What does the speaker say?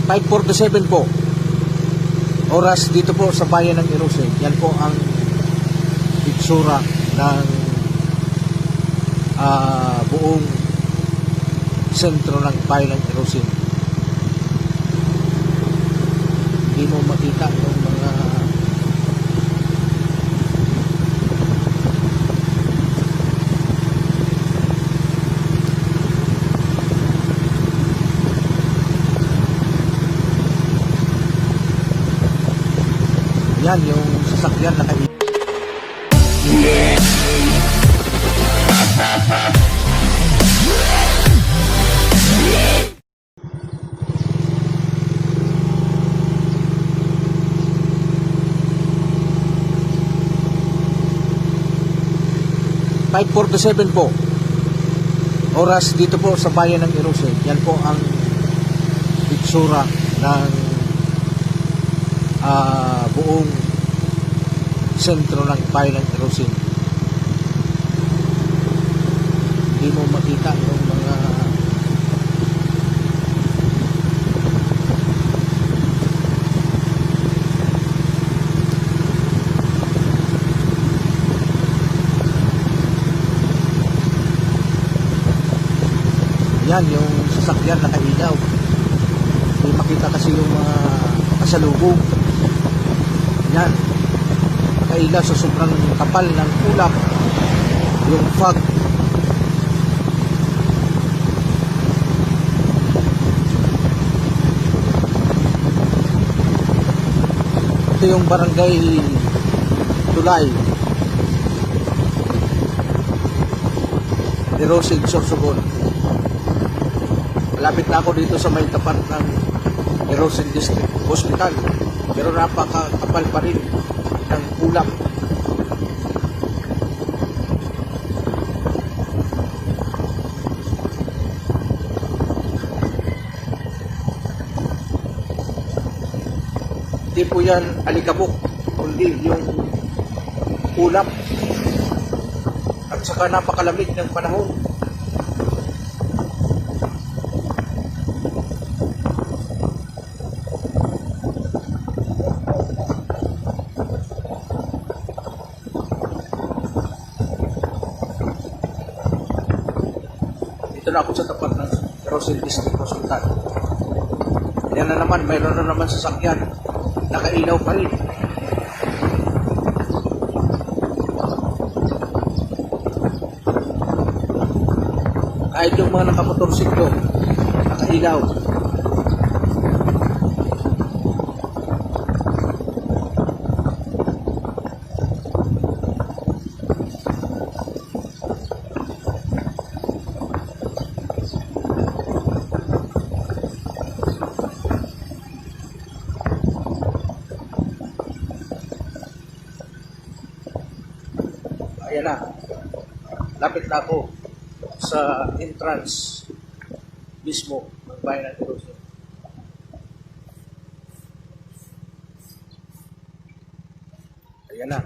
5:47 po. Oras dito po sa bayan ng Irosin. Yan po ang itsura ng buong sentro ng bayan ng Irosin. Hindi mo makita yung mga yan yung sasakyan na kayo. .47 po. Oras dito po sa bayan ng Irosin. Yan po ang itsura ng buong sentro ng bayan ng Irosin. Hindi mo makita yung mga yan yung sasakyan na kailaw. Hindi makita kasi yung mga kasalubong. Yan, kailaw sa sobrang kapal ng ulap yung fog. Ito yung barangay Tulay, Irosin, Sorsogon. Malapit na ako dito sa may tapat ng Irosin District Hospital, pero napakakapal pa rin ng ulap. Hindi po yan alikabok, kundi yung ulap at saka napakalamig ng panahon. Dito na ako sa tapat ng Irosin District Hospital. Yan na naman, mayroon na naman sasakyan. Nakailaw pa rin. Kahit yung mga nakamotorsiklo, nakailaw. Ayan na, lapit na ako sa entrance mismo ng bayan ng Irosin. Ayan na.